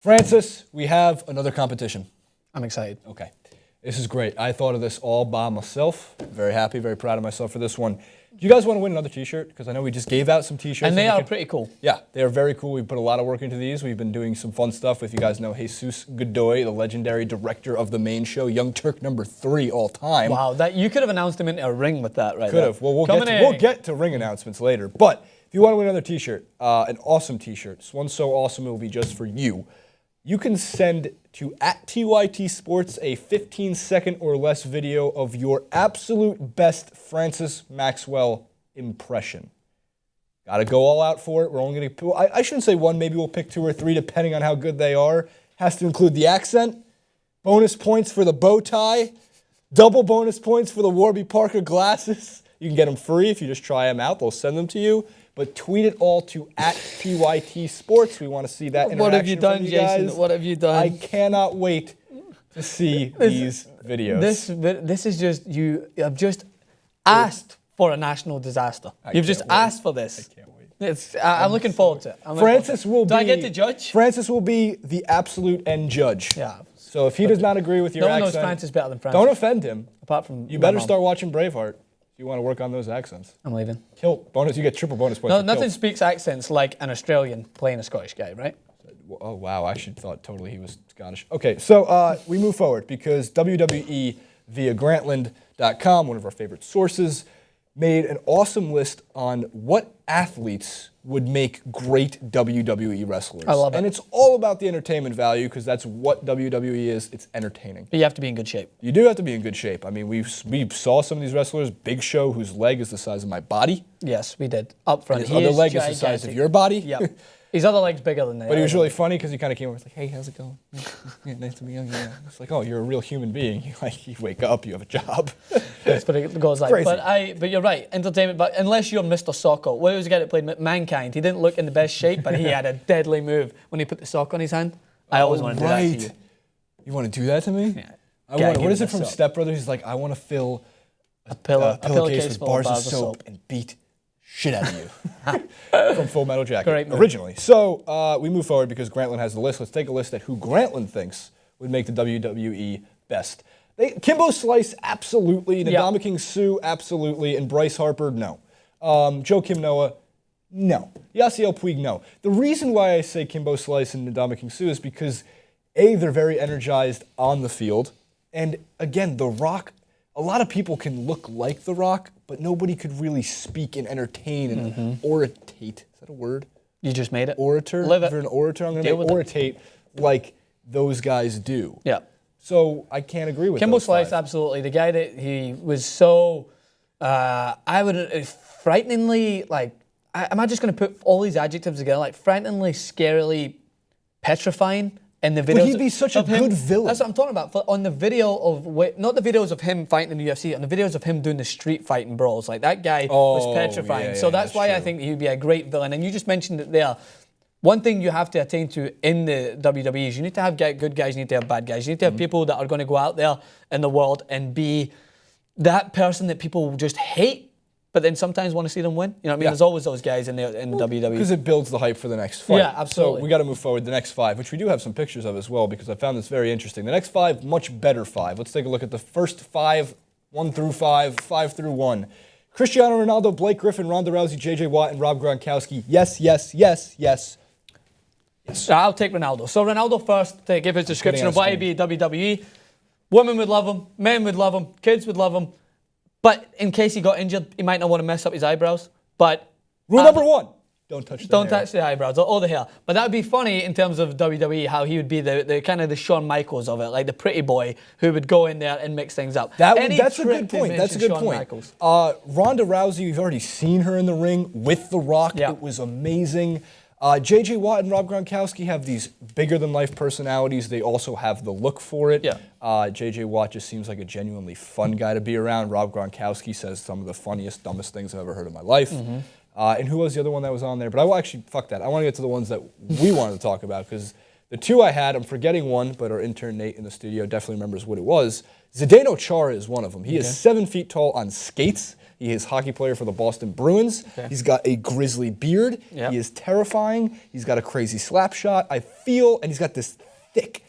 Francis, we have another competition. I'm excited. Okay. This is great. I thought of this all by myself. Very happy, very proud of myself for this one. Do you guys want to win another t-shirt? Because I know we just gave out some t-shirts. And they are pretty cool. Yeah, they are very cool. We put a lot of work into these. We've been doing some fun stuff with, you guys know, Jesus Godoy, the legendary director of the main show, Young Turk #3 all time. Wow, that you could have announced him into a ring with that right Could have. Well, we'll get to ring announcements later. But if you want to win another t-shirt, an awesome t-shirt, this one's so awesome it will be just for you. You can send to @TYT Sports a 15-second or less video of your absolute best Francis Maxwell impression. Got to go all out for it. We're only going to, I shouldn't say one, maybe we'll pick 2 or 3 depending on how good they are. Has to include the accent, bonus points for the bow tie, double bonus points for the Warby Parker glasses. You can get them free if you just try them out. They'll send them to you. But tweet it all to @TYT Sports. We want to see that interaction. What have you done, from you guys. Jason? What have you done? I cannot wait to see these videos. This is just, you have just asked for a national disaster. You've just asked for this. I can't wait. I'm looking forward to it. Francis will be. Do I get to judge? Francis will be the absolute end judge. Yeah. So if he does not agree with your accent, no one knows Francis better than Francis. Don't offend him. Apart from you better start watching Braveheart. You want to work on those accents. I'm leaving. Kilt bonus. You get triple bonus points. No, nothing speaks accents like an Australian playing a Scottish guy, right? Oh, wow. I actually thought totally he was Scottish. Okay, so we move forward because WWE via Grantland.com, one of our favorite sources, made an awesome list on what athletes would make great WWE wrestlers. I love it. And it's all about the entertainment value because that's what WWE is. It's entertaining. But you have to be in good shape. You do have to be in good shape. I mean, we saw some of these wrestlers. Big Show, whose leg is the size of my body. Yes, we did. Up front. His other leg is the size of your body. Yep. His other leg's bigger than that. But he was really funny because he kind of came over and was like, hey, how's it going? Yeah, nice to meet you. Yeah. It's like, oh, you're a real human being. You wake up, you have a job. That's what it goes like. Crazy. But you're right, entertainment, but unless you're Mr. Socko. What was the guy that played Mankind? He didn't look in the best shape, but he had a deadly move when he put the sock on his hand. I always want to do that to you. You want to do that to me? Yeah. What is it from Step Brothers? He's like, I want to fill a pillowcase with bars of soap and beat shit out of you. From Full Metal Jacket, originally. So we move forward because Grantland has the list. Let's take a list at who Grantland thinks would make the WWE best. Kimbo Slice, absolutely. Ndamukong King Sue, absolutely. And Bryce Harper, no. Joakim Noah, no. Yasiel Puig, no. The reason why I say Kimbo Slice and Ndamukong King Sue is because, A, they're very energized on the field. And again, The Rock, a lot of people can look like The Rock, but nobody could really speak and entertain and oratate. Is that a word? You just made it. Orator? Live it. If you're an orator, I'm going to oritate like those guys do. Yeah. So I can't agree with Kimbo Slice, absolutely. The guy that he was so, I would frighteningly, like, am I just going to put all these adjectives together? Like, frighteningly, scarily petrifying. In the videos but he'd be such a good villain. That's what I'm talking about. On the video of, not the videos of him fighting in the UFC, on the videos of him doing the street fighting brawls, like that guy was petrifying. So that's why I think he'd be a great villain. And you just mentioned it there. One thing you have to attain to in the WWE is you need to have good guys, you need to have bad guys. You need to have people that are going to go out there in the world and be that person that people just hate, but then sometimes want to see them win. You know what I mean? There's always those guys in the WWE. Because it builds the hype for the next fight. Yeah, absolutely. So we got to move forward to the next 5, which we do have some pictures of as well because I found this very interesting. The next 5, much better 5. Let's take a look at the first 5, 1 through 5, 5 through 1. Cristiano Ronaldo, Blake Griffin, Ronda Rousey, JJ Watt, and Rob Gronkowski. Yes, yes, yes, yes. Yes. I'll take Ronaldo. So Ronaldo first, to give his description of why he'd be WWE. Women would love him, men would love him, kids would love him. But in case he got injured, he might not want to mess up his eyebrows. But rule number 1, don't touch the hair. Don't touch the eyebrows or the hair. But that would be funny in terms of WWE, how he would be the kind of the Shawn Michaels of it, like the pretty boy who would go in there and mix things up. That's a good point. That's a good point. Ronda Rousey, we've already seen her in the ring with The Rock. Yeah. It was amazing. JJ Watt and Rob Gronkowski have these bigger-than-life personalities. They also have the look for it. Yeah. JJ Watt just seems like a genuinely fun guy to be around. Rob Gronkowski says some of the funniest, dumbest things I've ever heard in my life. And who was the other one that was on there? But I will actually, fuck that. I want to get to the ones that we wanted to talk about because the 2 I had, I'm forgetting one, but our intern Nate in the studio definitely remembers what it was. Zdeno Chara is one of them. He is 7 feet tall on skates. He is a hockey player for the Boston Bruins. Okay. He's got a grizzly beard. Yep. He is terrifying. He's got a crazy slap shot. And he's got this thick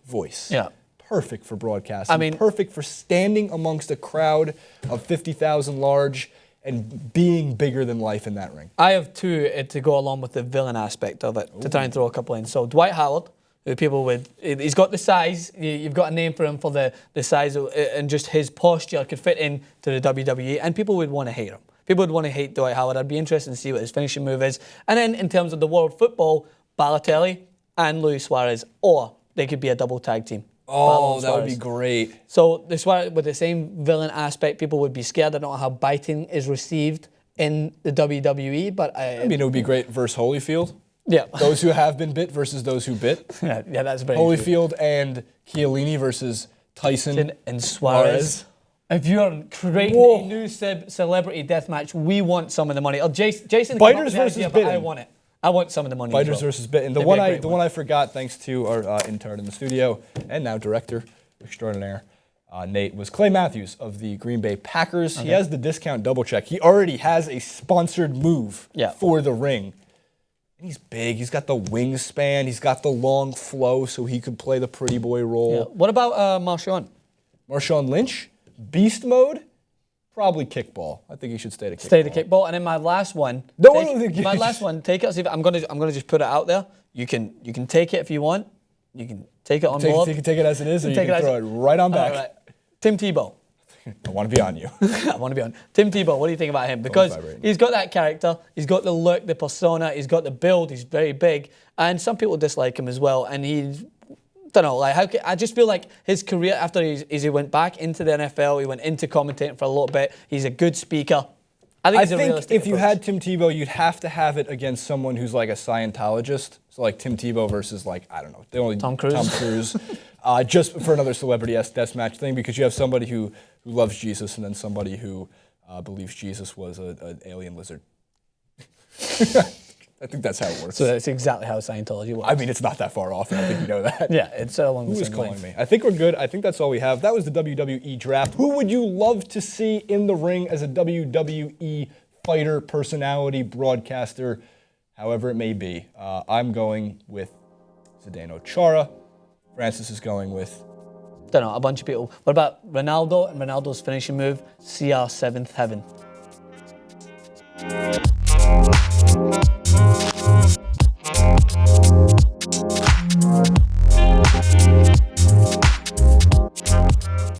voice. Yeah. Perfect for broadcasting. I mean, perfect for standing amongst a crowd of 50,000 large and being bigger than life in that ring. I have two to go along with the villain aspect of it, to try and throw a couple in. So Dwight Howard, who people would, he's got the size, you've got a name for him for the size and just his posture could fit into the WWE, and people would want to hate him. People would want to hate Dwight Howard. I'd be interested to see what his finishing move is. And then in terms of the world football, Balotelli and Luis Suarez, or they could be a double tag team. Oh, that would be great. So this one, with the same villain aspect, people would be scared. I don't know how biting is received in the WWE, but I mean, it would be great versus Holyfield. Yeah. Those who have been bit versus those who bit. Yeah, that's very Holyfield true. And Chiellini versus Tyson and Suarez. If you're creating a new celebrity death match, we want some of the money. Jason, Biters versus bitten. I want it. I want some of the money. Biters versus bitten. The one I forgot, thanks to our intern in the studio and now director extraordinaire, Nate, was Clay Matthews of the Green Bay Packers. Okay. He has the discount double check. He already has a sponsored move for the ring. And he's big. He's got the wingspan. He's got the long flow, so he could play the pretty boy role. Yeah. What about Marshawn? Marshawn Lynch, beast mode. Probably kickball. I think he should stay to kickball. Stay to kickball, and then my last one. Take it. I'm gonna just put it out there. You can take it if you want. You can take it on board. You can take it as it is, or you can throw it right on back. Right. Tim Tebow. I want to be on you. I want to be on. Tim Tebow, what do you think about him? Because he's got that character, he's got the look, the persona, he's got the build, he's very big, and some people dislike him as well. And I don't know, I just feel like his career after he went back into the NFL, he went into commentating for a little bit. He's a good speaker. I think if you had Tim Tebow, you'd have to have it against someone who's like a Scientologist. So like Tim Tebow versus Tom Cruise. Just for another celebrity death match thing, because you have somebody who loves Jesus and then somebody who believes Jesus was an alien lizard. I think that's how it works. So that's exactly how Scientology works. I mean, it's not that far off, and I think you know that. Yeah, it's along the same Who is calling me? I think we're good. I think that's all we have. That was the WWE draft. Who would you love to see in the ring as a WWE fighter, personality, broadcaster, however it may be? I'm going with Zdeno Chara. Francis is going with... Don't know, a bunch of people. What about Ronaldo and Ronaldo's finishing move, CR7th Heaven?